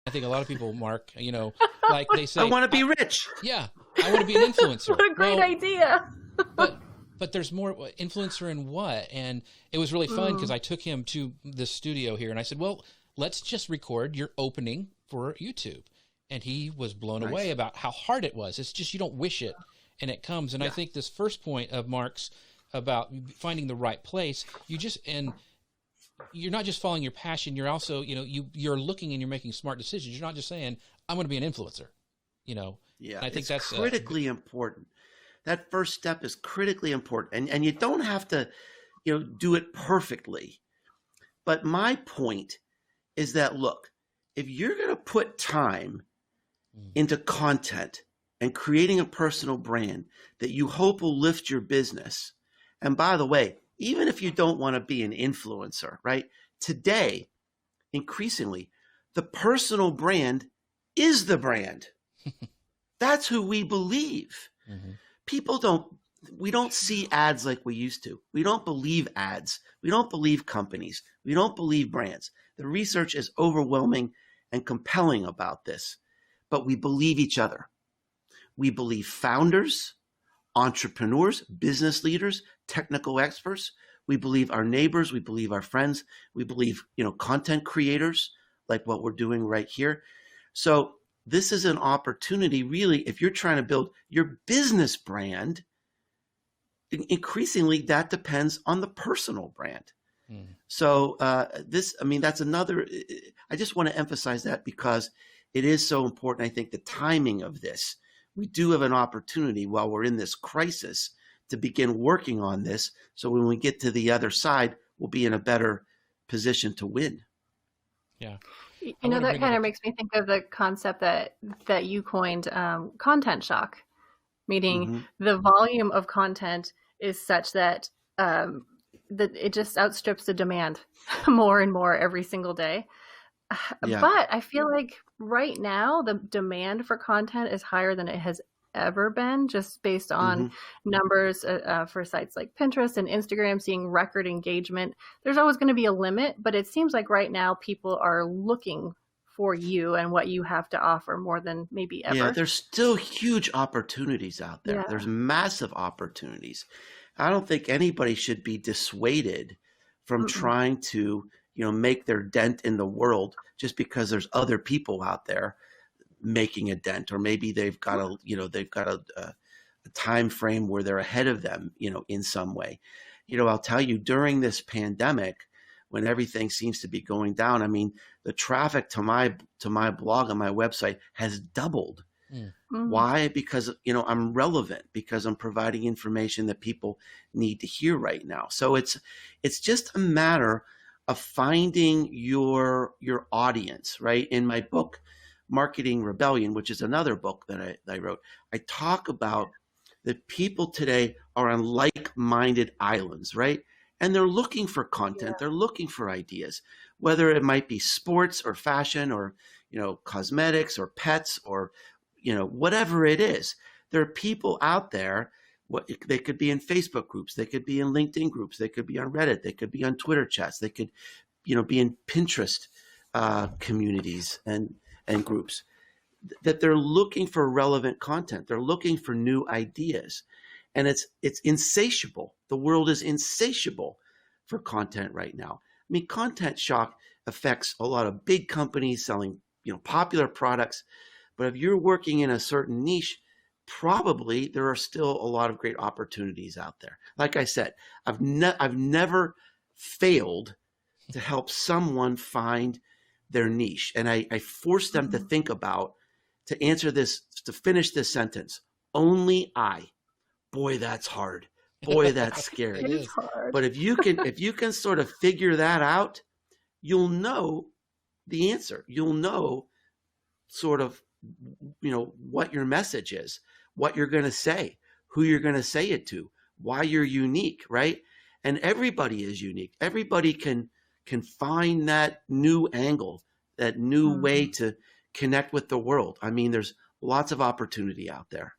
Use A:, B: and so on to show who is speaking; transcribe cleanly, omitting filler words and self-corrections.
A: I think a lot of people, Mark, like they
B: I
A: say,
B: want to be rich.
A: yeah, I want to be an influencer.
C: What a great idea.
A: but there's more influencer in what? And it was really fun because I took him to the studio here and I said, well, let's just record your opening for YouTube. And he was blown away about how hard it was. It's just, you don't wish it and it comes. And I think this first point of Mark's about finding the right place, you're not just following your passion. You're also, you're looking and you're making smart decisions. You're not just saying, I'm going to be an influencer,
B: Yeah.
A: And I think that's
B: critically important. That first step is critically important. And you don't have to, do it perfectly. But my point is that, look, if you're going to put time into content and creating a personal brand that you hope will lift your business. And by the way, even if you don't want to be an influencer, right? Today, increasingly, the personal brand is the brand. That's who we believe. We don't see ads like we used to. We don't believe ads. We don't believe companies. We don't believe brands. The research is overwhelming and compelling about this, but we believe each other. We believe founders, entrepreneurs, business leaders, technical experts. We believe our neighbors. We believe our friends. We believe, content creators like what we're doing right here. So this is an opportunity, really, if you're trying to build your business brand, increasingly that depends on the personal brand. So that's another, I just want to emphasize that because it is so important. I think the timing of this, we do have an opportunity while we're in this crisis to begin working on this. So when we get to the other side, we'll be in a better position to win.
A: Yeah.
C: That kind of makes me think of the concept that you coined, content shock, meaning the volume of content is such that it just outstrips the demand more and more every single day. Yeah. But I feel like right now the demand for content is higher than it has ever been, just based on numbers for sites like Pinterest and Instagram seeing record engagement. There's always going to be a limit, but it seems like right now people are looking for you and what you have to offer more than maybe ever.
B: Yeah, there's still huge opportunities out there. Yeah. There's massive opportunities. I don't think anybody should be dissuaded from trying to, make their dent in the world just because there's other people out there making a dent, or maybe they've got a time frame where they're ahead of them, in some way. I'll tell you, during this pandemic, when everything seems to be going down, I mean, the traffic to my blog on my website has doubled. Why? Because, I'm relevant, because I'm providing information that people need to hear right now. So it's just a matter of finding your audience, right? In my book, Marketing Rebellion, which is another book that I wrote, I talk about that people today are on like-minded islands, right? And they're looking for content. Yeah. They're looking for ideas, whether it might be sports or fashion or, cosmetics or pets or, whatever it is. There are people out there. They could be in Facebook groups. They could be in LinkedIn groups. They could be on Reddit. They could be on Twitter chats. They could, be in Pinterest communities and groups, that they're looking for relevant content. They're looking for new ideas. And it's insatiable. The world is insatiable for content right now. I mean, content shock affects a lot of big companies selling, popular products. But if you're working in a certain niche, probably there are still a lot of great opportunities out there. Like I said, I've never failed to help someone find their niche. And I force them to think about, to answer this, to finish this sentence, only I. Boy, that's hard. Boy, that's scary.
C: It is hard.
B: But if you can sort of figure that out, you'll know the answer. You'll know sort of, what your message is, what you're going to say, who you're going to say it to, why you're unique, right? And everybody is unique. Everybody can find that new angle, that new way to connect with the world. I mean, there's lots of opportunity out there.